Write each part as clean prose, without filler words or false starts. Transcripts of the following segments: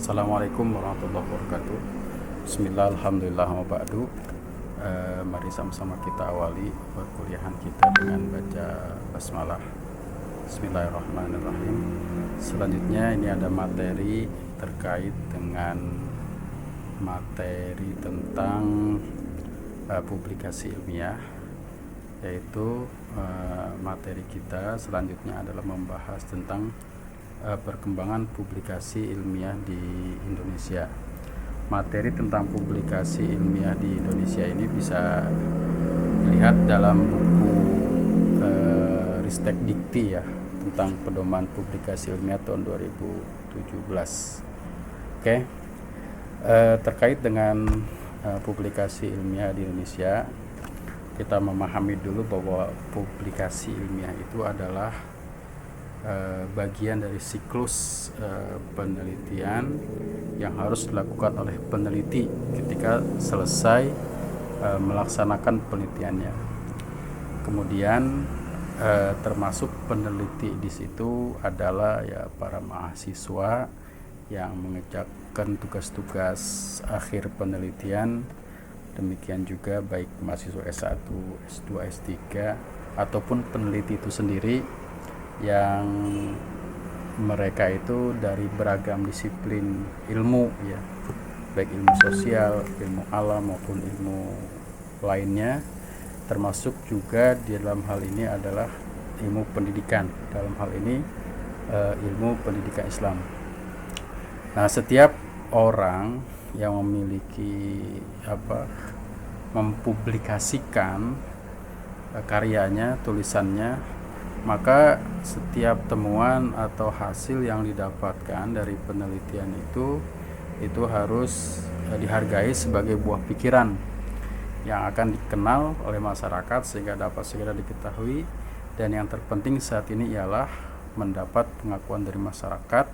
Assalamualaikum warahmatullahi wabarakatuh. Bismillah, alhamdulillah, wa ba'du. Mari sama-sama kita awali perkuliahan kita dengan baca basmalah. Bismillahirrahmanirrahim. Selanjutnya ini ada materi terkait dengan materi tentang publikasi ilmiah, yaitu materi kita selanjutnya adalah membahas tentang perkembangan publikasi ilmiah di Indonesia. Materi tentang publikasi ilmiah di Indonesia ini bisa dilihat dalam buku Ristek Dikti ya, tentang pedoman publikasi ilmiah tahun 2017. Oke. Terkait dengan publikasi ilmiah di Indonesia, kita memahami dulu bahwa publikasi ilmiah itu adalah bagian dari siklus penelitian yang harus dilakukan oleh peneliti ketika selesai melaksanakan penelitiannya. Kemudian termasuk peneliti di situ adalah ya para mahasiswa yang mengerjakan tugas-tugas akhir penelitian. Demikian juga baik mahasiswa S1, S2, S3 ataupun peneliti itu sendiri yang mereka itu dari beragam disiplin ilmu ya, baik ilmu sosial, ilmu alam maupun ilmu lainnya, termasuk juga di dalam hal ini adalah ilmu pendidikan, dalam hal ini ilmu pendidikan Islam. Nah, setiap orang yang memiliki mempublikasikan karyanya, tulisannya, maka setiap temuan atau hasil yang didapatkan dari penelitian itu harus dihargai sebagai buah pikiran yang akan dikenal oleh masyarakat sehingga dapat segera diketahui, dan yang terpenting saat ini ialah mendapat pengakuan dari masyarakat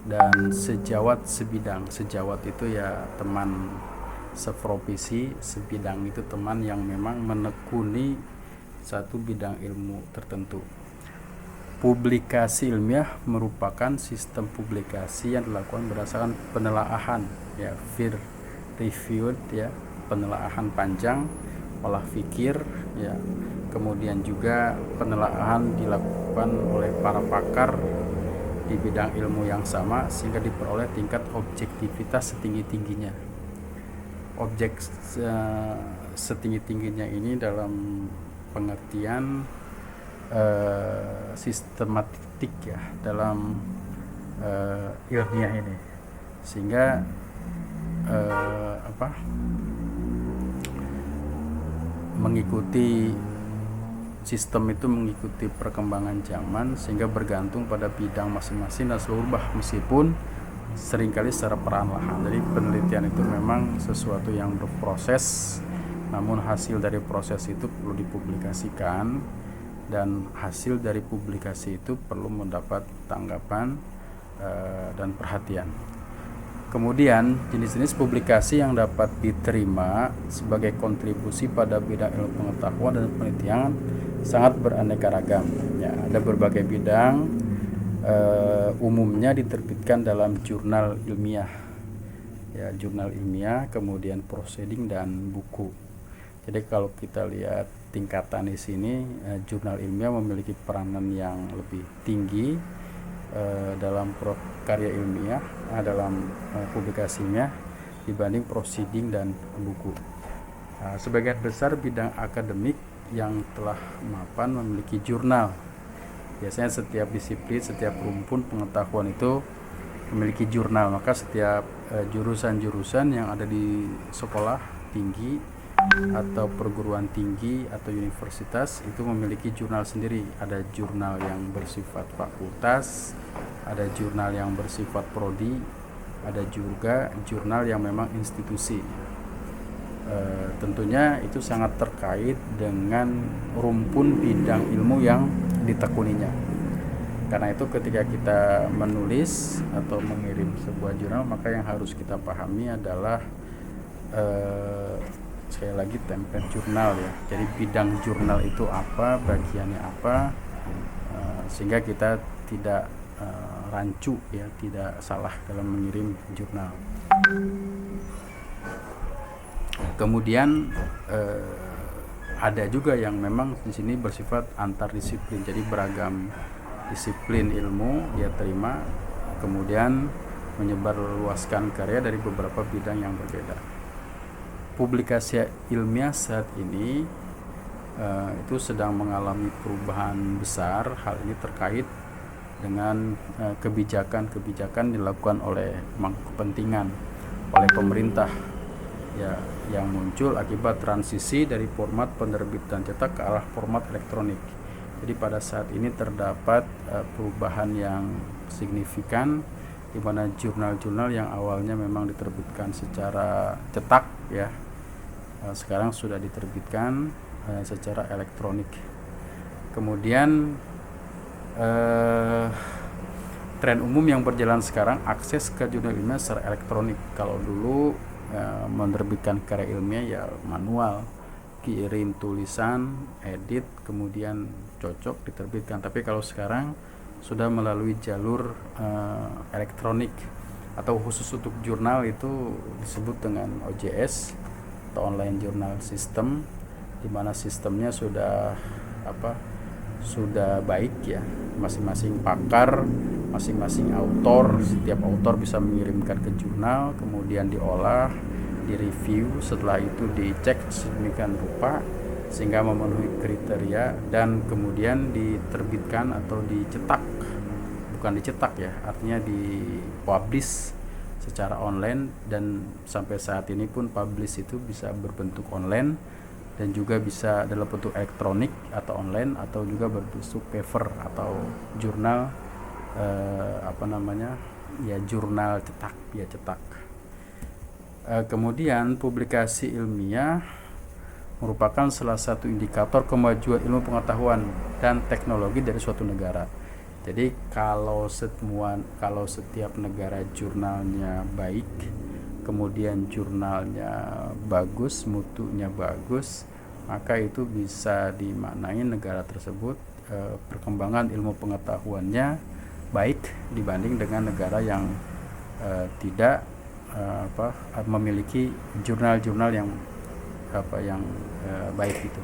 dan sejawat sebidang. Sejawat itu ya teman seprofesi, sebidang itu teman yang memang menekuni satu bidang ilmu tertentu. Publikasi ilmiah merupakan sistem publikasi yang dilakukan berdasarkan penelaahan ya, peer reviewed ya, penelaahan panjang, olah pikir ya. Kemudian juga penelaahan dilakukan oleh para pakar di bidang ilmu yang sama sehingga diperoleh tingkat objektivitas setinggi-tingginya. Setinggi-tingginya ini dalam pengertian sistematik ya, dalam ilmiah ini, sehingga mengikuti sistem itu mengikuti perkembangan zaman sehingga bergantung pada bidang masing-masing dan selalu berubah meskipun seringkali secara perlahan. Jadi penelitian itu memang sesuatu yang berproses, namun hasil dari proses itu perlu dipublikasikan, dan hasil dari publikasi itu perlu mendapat tanggapan dan perhatian. Kemudian jenis-jenis publikasi yang dapat diterima sebagai kontribusi pada bidang ilmu pengetahuan dan penelitian sangat beraneka ragam ya, ada berbagai bidang. Umumnya diterbitkan dalam jurnal ilmiah ya, jurnal ilmiah, kemudian proceeding dan buku. Jadi kalau kita lihat tingkatan di sini, jurnal ilmiah memiliki peranan yang lebih tinggi dalam karya ilmiah, dalam publikasinya dibanding proceeding dan buku. Sebagian besar bidang akademik yang telah mapan memiliki jurnal. Biasanya setiap disiplin, setiap rumpun pengetahuan itu memiliki jurnal, maka setiap jurusan-jurusan yang ada di sekolah tinggi atau perguruan tinggi atau universitas itu memiliki jurnal sendiri. Ada jurnal yang bersifat fakultas, ada jurnal yang bersifat prodi, ada juga jurnal yang memang institusi. Tentunya itu sangat terkait dengan rumpun bidang ilmu yang ditekuninya. Karena itu ketika kita menulis atau mengirim sebuah jurnal, maka yang harus kita pahami adalah sekali lagi template jurnal ya. Jadi bidang jurnal itu apa, bagiannya apa, sehingga kita tidak rancu ya, tidak salah dalam mengirim jurnal. Kemudian ada juga yang memang di sini bersifat antar disiplin, jadi beragam disiplin ilmu dia terima, kemudian menyebarluaskan karya dari beberapa bidang yang berbeda. Publikasi ilmiah saat ini itu sedang mengalami perubahan besar. Hal ini terkait dengan kebijakan-kebijakan dilakukan oleh kepentingan oleh pemerintah ya, yang muncul akibat transisi dari format penerbitan cetak ke arah format elektronik. Jadi pada saat ini terdapat perubahan yang signifikan, di mana jurnal-jurnal yang awalnya memang diterbitkan secara cetak ya, sekarang sudah diterbitkan secara elektronik. Kemudian tren umum yang berjalan sekarang akses ke jurnal ilmiah secara elektronik. Kalau dulu menerbitkan karya ilmiah ya manual, kirim tulisan, edit, kemudian cocok diterbitkan. Tapi kalau sekarang sudah melalui jalur elektronik, atau khusus untuk jurnal itu disebut dengan OJS atau Online Journal System, di mana sistemnya sudah baik ya, masing-masing pakar, masing-masing autor, setiap autor bisa mengirimkan ke jurnal, kemudian diolah, direview, setelah itu dicek sedemikian rupa sehingga memenuhi kriteria, dan kemudian diterbitkan atau dicetak, bukan dicetak ya, artinya dipublish secara online. Dan sampai saat ini pun publish itu bisa berbentuk online dan juga bisa dalam bentuk elektronik atau online, atau juga berbentuk paper atau jurnal jurnal cetak ya, cetak. Kemudian publikasi ilmiah merupakan salah satu indikator kemajuan ilmu pengetahuan dan teknologi dari suatu negara. Jadi kalau setiap negara jurnalnya baik, kemudian jurnalnya bagus, mutunya bagus, maka itu bisa dimaknai negara tersebut perkembangan ilmu pengetahuannya baik dibanding dengan negara yang tidak memiliki jurnal-jurnal yang baik itu.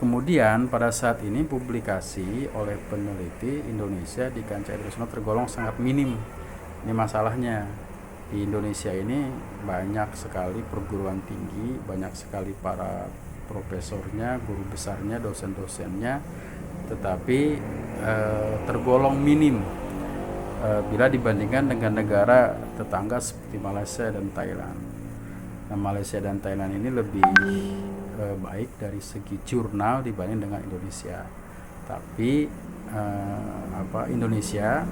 Kemudian pada saat ini publikasi oleh peneliti Indonesia di kancah internasional tergolong sangat minim. Ini masalahnya, di Indonesia ini banyak sekali perguruan tinggi, banyak sekali para profesornya, guru besarnya, dosen-dosennya, tetapi tergolong minim bila dibandingkan dengan negara tetangga seperti Malaysia dan Thailand. Nah, Malaysia dan Thailand ini lebih baik dari segi jurnal dibanding dengan Indonesia. Tapi Indonesia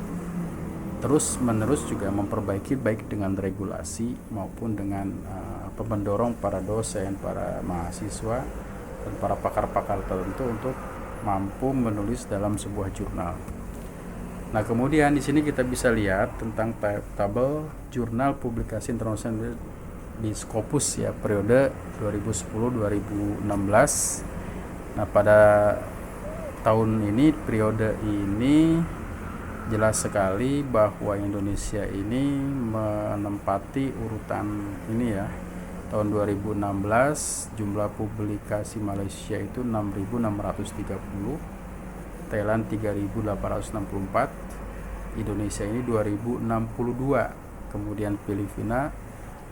terus menerus juga memperbaiki baik dengan regulasi maupun dengan mendorong para dosen, para mahasiswa, dan para pakar-pakar tertentu untuk mampu menulis dalam sebuah jurnal. Nah, kemudian di sini kita bisa lihat tentang tabel jurnal publikasi internasional di Scopus ya, periode 2010-2016. Nah, pada tahun ini, periode ini jelas sekali bahwa Indonesia ini menempati urutan ini ya. Tahun 2016 jumlah publikasi Malaysia itu 6.630, Thailand 3.864, Indonesia ini 2.062, kemudian Filipina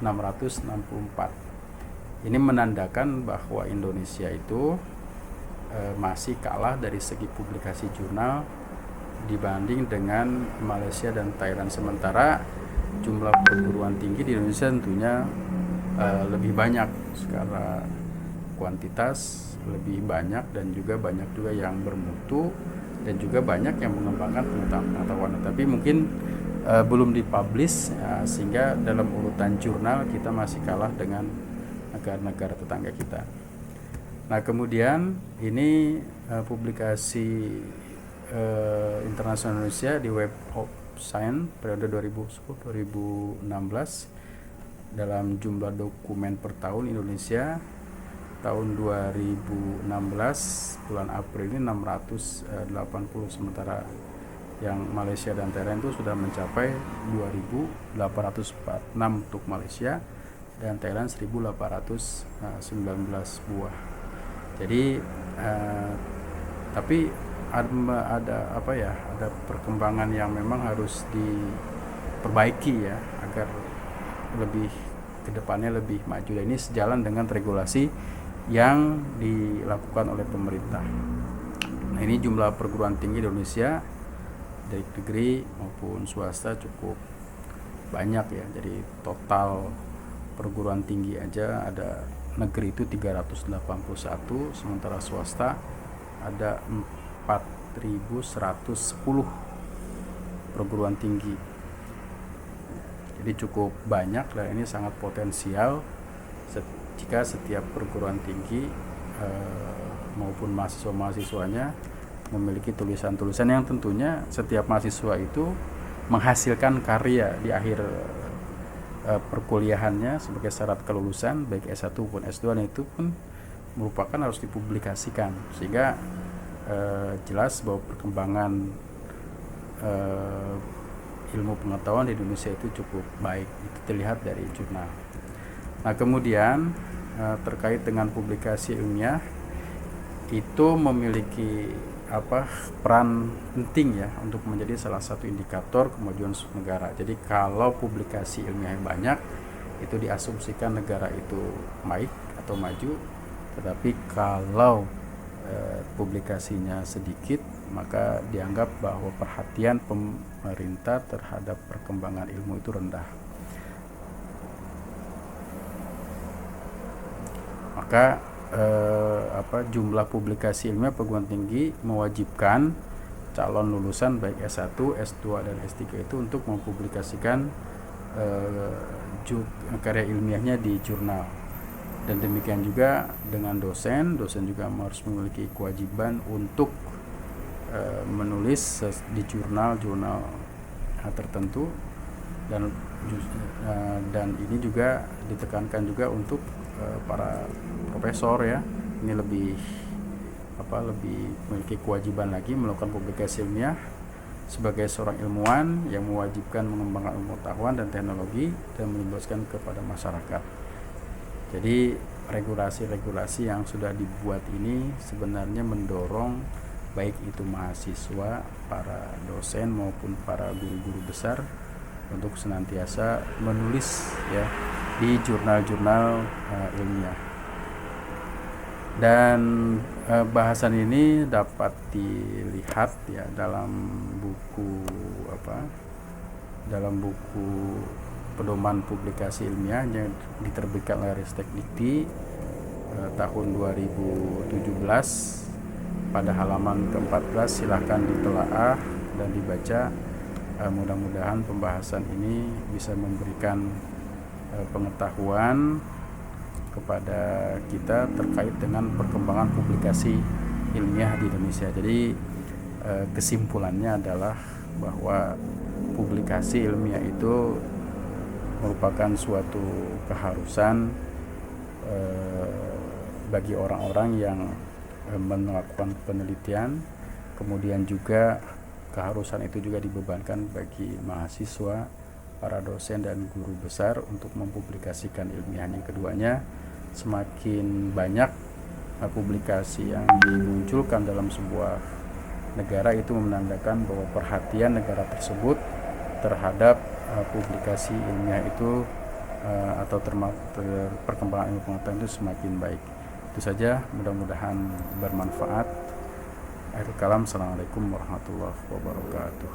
664. Ini menandakan bahwa Indonesia itu masih kalah dari segi publikasi jurnal dibanding dengan Malaysia dan Thailand. Sementara jumlah perguruan tinggi di Indonesia tentunya lebih banyak secara kuantitas, lebih banyak, dan juga banyak juga yang bermutu, dan juga banyak yang mengembangkan pengetahuan. Tapi mungkin belum dipublish sehingga dalam urutan jurnal kita masih kalah dengan negara-negara tetangga kita. Nah, kemudian ini publikasi internasional Indonesia di Web of Science periode 2010-2016 dalam jumlah dokumen per tahun. Indonesia tahun 2016 bulan April ini 680, sementara yang Malaysia dan Thailand itu sudah mencapai 2.846 untuk Malaysia dan Thailand 1.819 buah. Jadi tapi ada ada perkembangan yang memang harus diperbaiki ya, agar lebih kedepannya lebih maju. Dan ini sejalan dengan regulasi yang dilakukan oleh pemerintah. Nah, ini jumlah perguruan tinggi di Indonesia, dari negeri maupun swasta, cukup banyak ya. Jadi total perguruan tinggi aja ada negeri itu 381, sementara swasta ada 4.110 perguruan tinggi. Jadi cukup banyak, dan ini sangat potensial jika setiap perguruan tinggi maupun mahasiswa-mahasiswanya memiliki tulisan-tulisan yang tentunya setiap mahasiswa itu menghasilkan karya di akhir perkuliahannya sebagai syarat kelulusan baik S1 maupun S2, dan itu pun merupakan harus dipublikasikan, sehingga jelas bahwa perkembangan ilmu pengetahuan di Indonesia itu cukup baik. Itu terlihat dari jurnal. Nah, kemudian terkait dengan publikasi ilmiah itu memiliki peran penting ya untuk menjadi salah satu indikator kemajuan negara. Jadi kalau publikasi ilmiah yang banyak, itu diasumsikan negara itu baik atau maju. Tetapi kalau publikasinya sedikit, maka dianggap bahwa perhatian pemerintah terhadap perkembangan ilmu itu rendah. Maka jumlah publikasi ilmiah perguruan tinggi mewajibkan calon lulusan baik S1, S2 dan S3 itu untuk mempublikasikan karya ilmiahnya di jurnal. Dan demikian juga dengan dosen juga harus memiliki kewajiban untuk menulis di jurnal tertentu, dan ini juga ditekankan juga untuk para profesor ya, ini lebih memiliki kewajiban lagi melakukan publikasi ilmiah sebagai seorang ilmuwan yang mewajibkan mengembangkan ilmu pengetahuan dan teknologi dan menyebarkan kepada masyarakat. Jadi regulasi-regulasi yang sudah dibuat ini sebenarnya mendorong baik itu mahasiswa, para dosen maupun para guru-guru besar untuk senantiasa menulis ya di jurnal-jurnal ilmiah. Dan bahasan ini dapat dilihat ya dalam buku pedoman publikasi ilmiah yang diterbitkan oleh Ristek Dikti tahun 2017 pada halaman ke-14. Silahkan ditelaah dan dibaca. Mudah-mudahan pembahasan ini bisa memberikan pengetahuan kepada kita terkait dengan perkembangan publikasi ilmiah di Indonesia. Jadi kesimpulannya adalah bahwa publikasi ilmiah itu merupakan suatu keharusan bagi orang-orang yang melakukan penelitian. Kemudian juga keharusan itu juga dibebankan bagi mahasiswa, para dosen dan guru besar untuk mempublikasikan ilmiahnya. Keduanya, semakin banyak publikasi yang dimunculkan dalam sebuah negara, itu menandakan bahwa perhatian negara tersebut terhadap publikasi ilmiah itu atau perkembangan ilmu pengetahuan itu semakin baik. Itu saja, mudah-mudahan bermanfaat. Akhirul kalam, assalamualaikum warahmatullahi wabarakatuh.